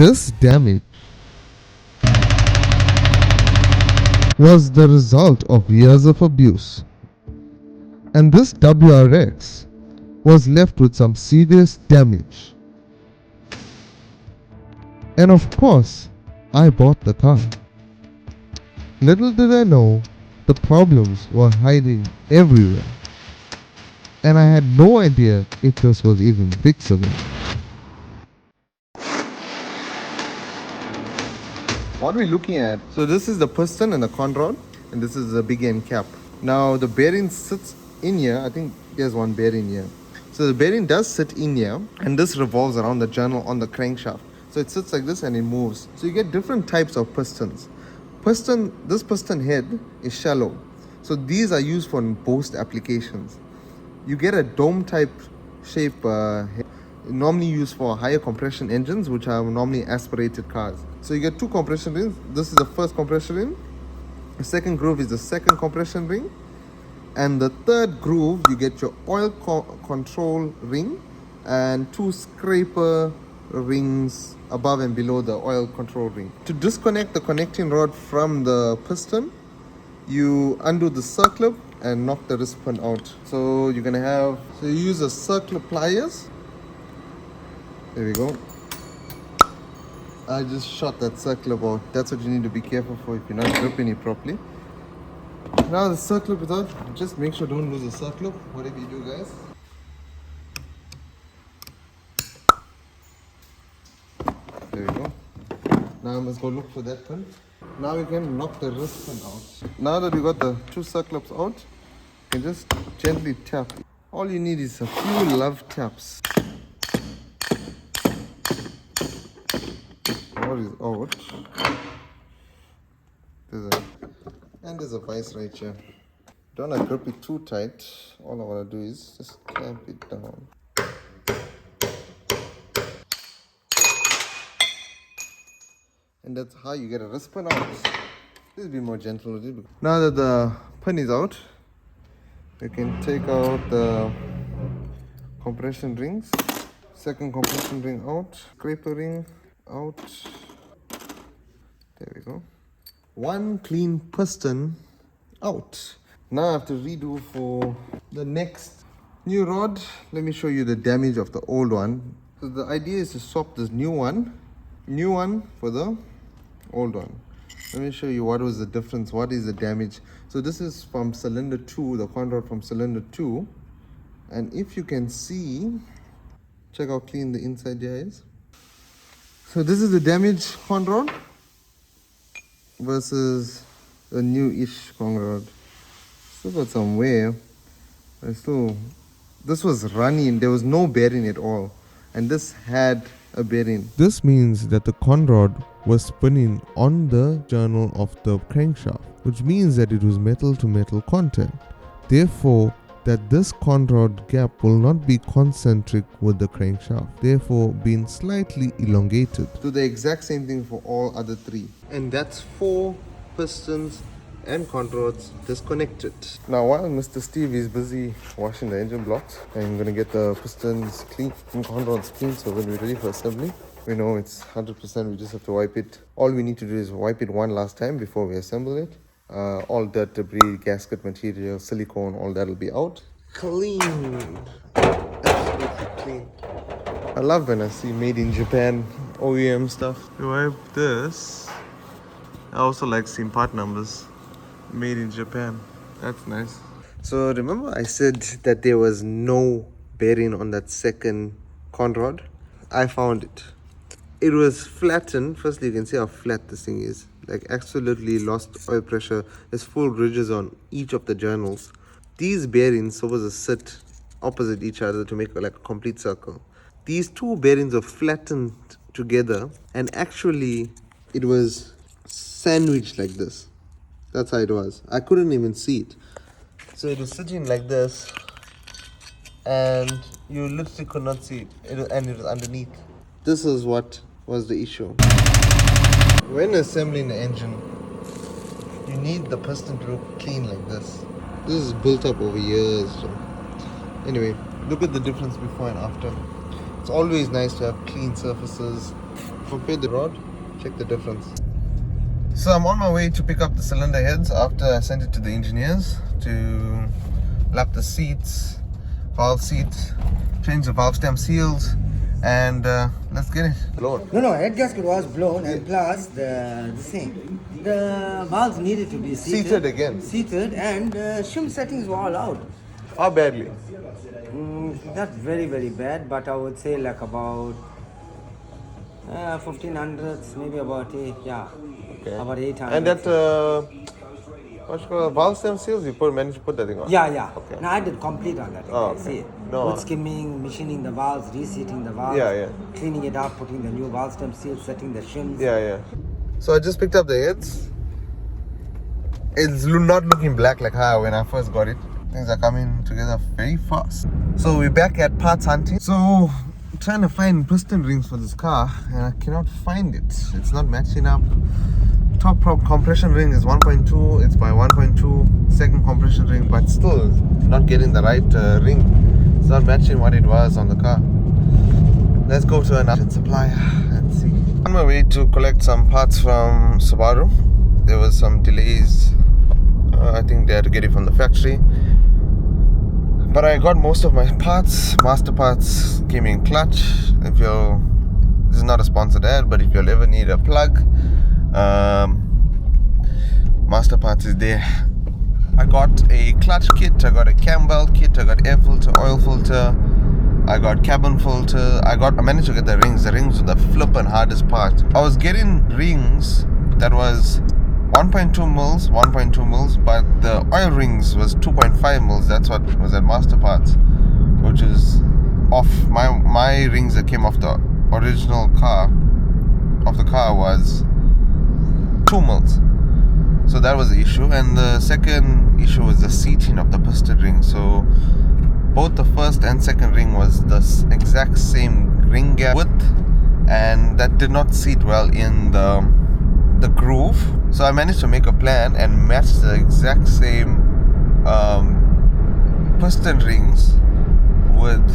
This damage was the result of years of abuse, and this WRX was left with some serious damage. And of course, I bought the car. Little did I know, the problems were hiding everywhere, and I had no idea if this was even fixable. What are we looking at? So this is the piston and the conrod, and this is the big end cap. Now the bearing sits in here. I think there's one bearing here. So the bearing does sit in here, and this revolves around the journal on the crankshaft. So it sits like this and it moves. So you get different types of pistons. This piston head is shallow. So these are used for post applications. You get a dome type shape head, normally used for higher compression engines, which are normally aspirated cars. So you get two compression rings. This is the first compression ring. The second groove is the second compression ring. And the third groove, you get your oil control ring and two scraper rings above and below the oil control ring. To disconnect the connecting rod from the piston, you undo the circlip and knock the wrist pin out. So you're gonna you use a circlip pliers. There we go. I just shot that circlip out. That's what you need to be careful for if you're not gripping it properly. Now the circlip is out. Just make sure don't lose the circlip, whatever you do, guys. There we go. Now let's go look for that pin. Now we can knock the wrist pin out. Now that we got the two circlips out, you can just gently tap. All you need is a few love taps. What is out? There's a vise right here. Don't want to grip it too tight. All I want to do is just clamp it down. And that's how you get a wrist pin out. Please be more gentle with it. Now that the pin is out, you can take out the compression rings. Second compression ring out. Scraper ring out. There we go. One clean piston out. Now I have to redo for the next new rod. Let me show you the damage of the old one. So the idea is to swap this new one for the old one. Let me show you what was the difference, what is the damage. So this is from cylinder 2, the conrod from cylinder 2. And if you can see, check how clean the inside here is. So this is the damaged conrod versus a new-ish conrod. Still got some wear, but still, this was running. There was no bearing at all, and this had a bearing. This means that the conrod was spinning on the journal of the crankshaft, which means that it was metal to metal contact. Therefore, that this conrod gap will not be concentric with the crankshaft, therefore being slightly elongated. Do the exact same thing for all other three. And that's 4 pistons and conrods disconnected. Now while Mr. Steve is busy washing the engine blocks, I'm going to get the pistons clean and conrods clean, so when we're ready for assembly, we know it's 100%, we just have to wipe it. All we need to do is wipe it one last time before we assemble it. All dirt, debris, gasket material, silicone, all that will be out. Clean. Absolutely clean. I love when I see made in Japan OEM stuff. You wipe this. I also like seeing part numbers. Made in Japan. That's nice. So remember I said that there was no bearing on that second conrod? I found it. It was flattened. Firstly, you can see how flat this thing is. Like absolutely lost oil pressure. There's full ridges on each of the journals. These bearings supposed to sit opposite each other to make like a complete circle. These two bearings are flattened together, and actually it was sandwiched like this. That's how it was. I couldn't even see it. So it was sitting like this, and you literally could not see it. And it was underneath. This is what was the issue. When assembling the engine, you need the piston to look clean like this. This is built up over years. So. Anyway, look at the difference before and after. It's always nice to have clean surfaces, compare the rod, check the difference. So I'm on my way to pick up the cylinder heads after I sent it to the engineers to lap the seats, valve seats, change the valve stem seals, and let's get it blown. No, head gasket was blown, and plus the valves needed to be Seated again. Seated, and shim settings were all out. How badly? That's very, very bad, but I would say like about 1500s, maybe about about 800. And that what's called valve stem seals, you managed to put that thing on? Yeah. Okay. No, I did complete on that. Okay. See, No. wood skimming, machining the valves, reseating the valves, cleaning it up, putting the new valve stem seals, setting the shims. Yeah. So I just picked up the heads. It's not looking black like how when I first got it. Things are coming together very fast. So we're back at parts hunting. So I'm trying to find piston rings for this car and I cannot find it. It's not matching up. Top compression ring is 1.2. It's by 1.2. Second compression ring, but still not getting the right ring. It's not matching what it was on the car. Let's go to another supplier and see. On my way to collect some parts from Subaru. There was some delays. I think they had to get it from the factory. But I got most of my parts. Master Parts came in clutch. This is not a sponsored ad, but if you'll ever need a plug, Master Parts is there. I got a clutch kit, I got a cam belt kit, I got air filter, oil filter, I got cabin filter. I managed to get the rings. The rings were the flippin' hardest part. I was getting rings that was 1.2 mils, but the oil rings was 2.5 mils. That's what was at Master Parts, which is off. My rings that came off the original car was 2 mils. So that was the issue. And the second issue was the seating of the piston ring. So both the first and second ring was the exact same ring gap width, and that did not seat well in the groove. So I managed to make a plan and match the exact same piston rings with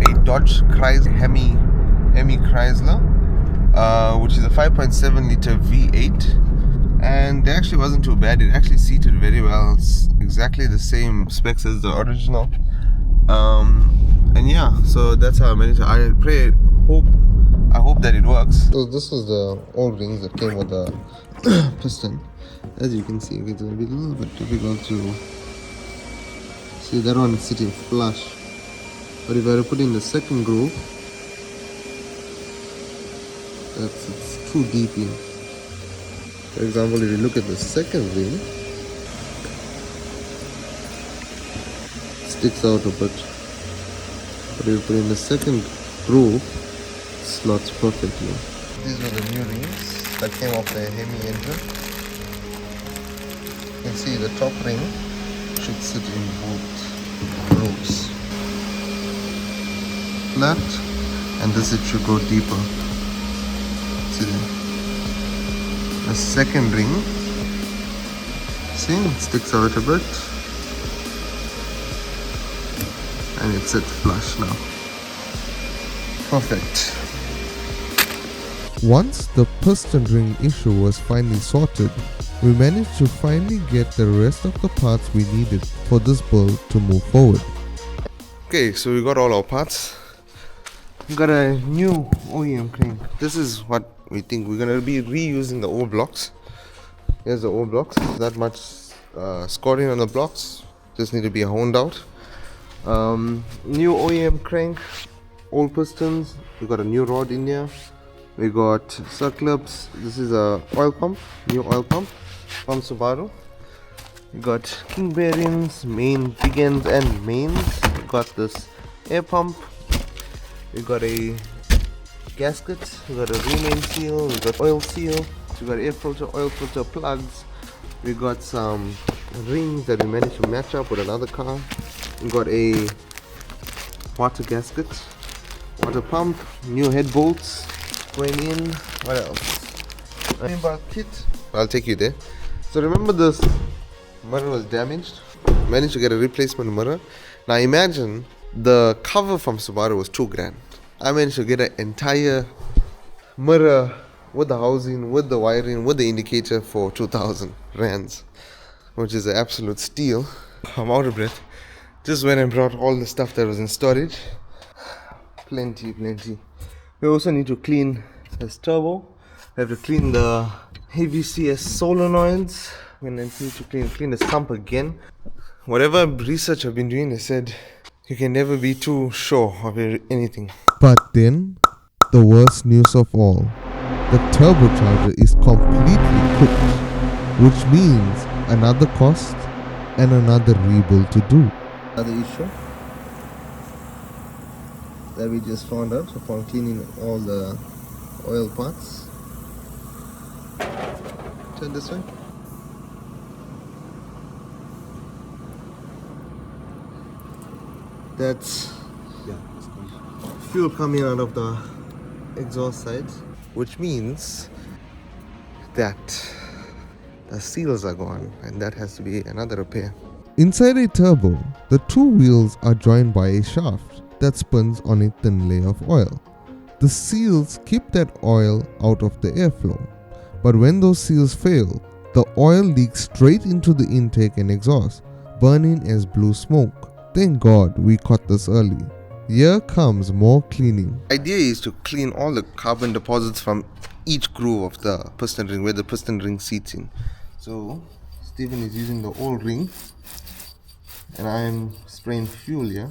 a Dodge Chrysler Hemi Chrysler, which is a 5.7 liter V8, and it actually wasn't too bad. It actually seated very well. It's exactly the same specs as the original, and yeah, so that's how I managed to. I hope that it works. So this is the old rings that came with the piston. As you can see, it's going to be a little bit difficult to see. That one is sitting flush, but if I were to put in the second groove, it's too deep in. For example, if you look at the second ring, it sticks out a bit, but if you put in the second groove, it slots perfectly. These were the new rings that came off the Hemi engine. You can see the top ring should sit in both grooves. Flat, and this it should go deeper. See there? The second ring, see, it sticks out a bit, and it's set flush now. Perfect. Once the piston ring issue was finally sorted, we managed to finally get the rest of the parts we needed for this build to move forward. Okay, so we got all our parts. We got a new OEM crank. This is what we think. We're gonna be reusing the old blocks. Here's the old blocks. That much scoring on the blocks. Just need to be honed out. New OEM crank, old pistons. We got a new rod in here. We got circlips. This is a oil pump, new oil pump from Subaru. We got king bearings, main big ends and mains. We got this air pump. We got a gasket. We got a remain seal. We got oil seal. We got air filter, oil filter plugs. We got some rings that we managed to match up with another car. We got a water gasket, water pump, new head bolts going in. What else? About kit. I'll take you there. So remember, this mirror was damaged. Managed to get a replacement mirror. Now imagine the cover from Subaru was $2,000. I managed to get an entire mirror with the housing, with the wiring, with the indicator for 2000 rands, which is an absolute steal. I'm out of breath. Just went and brought all the stuff that was in storage. Plenty. We also need to clean this turbo. We have to clean the AVCS solenoids. We need to clean the sump again. Whatever research I've been doing, they said you can never be too sure of anything. But then, the worst news of all. The turbocharger is completely cooked, which means another cost and another rebuild to do. Another issue that we just found out upon cleaning all the oil parts. Turn this way. That's fuel coming out of the exhaust side, which means that the seals are gone, and that has to be another repair. Inside a turbo, the two wheels are joined by a shaft that spins on a thin layer of oil. The seals keep that oil out of the airflow, but when those seals fail, the oil leaks straight into the intake and exhaust, burning as blue smoke. Thank God we caught this early. Here comes more cleaning. The idea is to clean all the carbon deposits from each groove of the piston ring, where the piston ring seats in. So Steven is using the old ring, and I'm spraying fuel here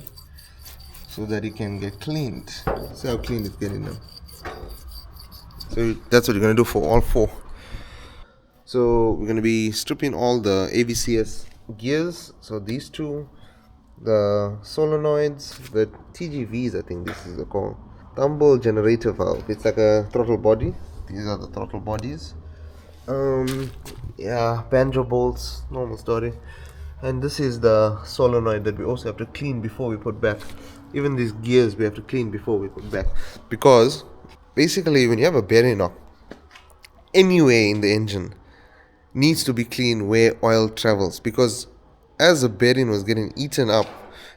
so that it can get cleaned. See how clean it's getting now. So that's what you're going to do for all four. So we're going to be stripping all the AVCS gears. So these two, the solenoids, the TGVs, I think this is called. Tumble generator valve. It's like a throttle body. These are the throttle bodies. Banjo bolts, normal story. And this is the solenoid that we also have to clean before we put back. Even these gears we have to clean before we put back, because basically when you have a bearing knock anywhere in the engine, needs to be clean where oil travels, because as the bearing was getting eaten up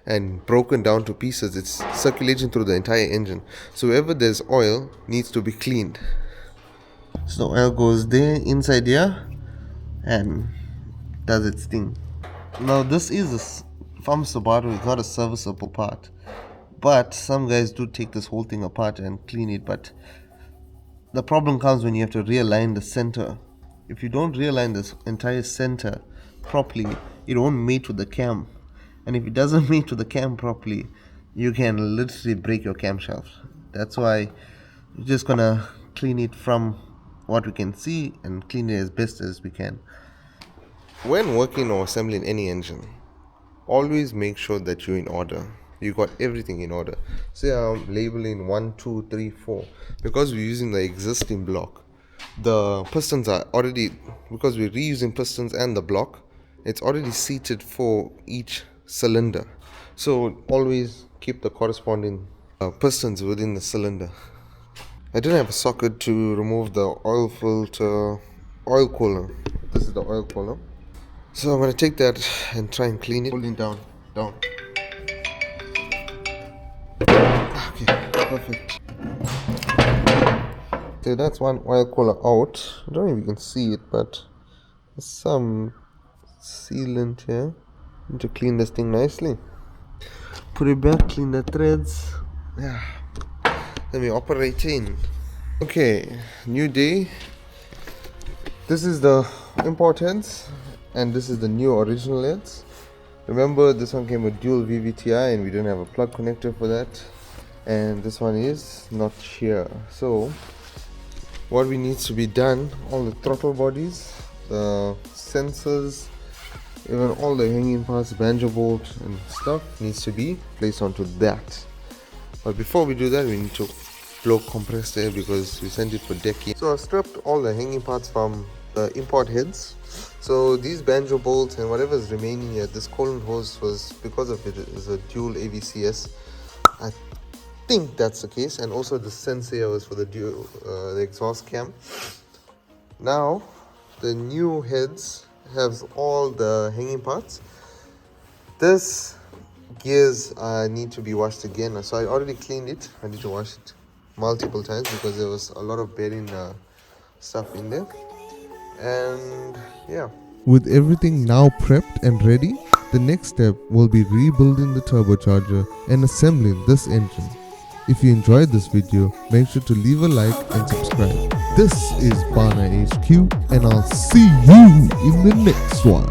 and broken down to pieces, it's circulating through the entire engine. So wherever there's oil needs to be cleaned. So the oil goes there, inside here, and does its thing. Now this is from Subaru, it's not a serviceable part, but some guys do take this whole thing apart and clean it. But the problem comes when you have to realign the center. If you don't realign this entire center properly, it won't mate with the cam, and if it doesn't mate with the cam properly, you can literally break your camshaft. That's why we're just gonna clean it from what we can see and clean it as best as we can. When working or assembling any engine, always make sure that you're in order. You got everything in order. Say I'm labeling 1, 2, 3, 4. Because we're using the existing block, the pistons are already, because we're reusing pistons and the block, it's already seated for each cylinder. So always keep the corresponding pistons within the cylinder. I didn't have a socket to remove the oil filter, oil cooler. This is the oil cooler. So I'm going to take that and try and clean it. Holding down. Okay, perfect. So that's one oil cooler out. I don't know if you can see it, but there's some sealant here. Need to clean this thing nicely. Put it back, clean the threads. Yeah. Then we operate in. Okay, new day. This is the import heads, and this is the new original heads. Remember, this one came with dual VVTi and we didn't have a plug connector for that, and this one is not here. So what we needs to be done, all the throttle bodies, the sensors, even all the hanging parts, banjo bolt and stuff needs to be placed onto that. But before we do that, we need to blow compressed air because we sent it for decking. So I stripped all the hanging parts from the import heads. So these banjo bolts and whatever is remaining here, this coolant hose was, because of it is a dual AVCS. I think that's the case, and also the sensor was for the dual the exhaust cam. Now the new heads has all the hanging parts. This gears need to be washed again, so I already cleaned it. I need to wash it multiple times because there was a lot of bearing stuff in there. And yeah, with everything now prepped and ready, the next step will be rebuilding the turbocharger and assembling this engine. If you enjoyed this video, make sure to leave a like and subscribe. This is BhanaHQ, and I'll see you in the next one.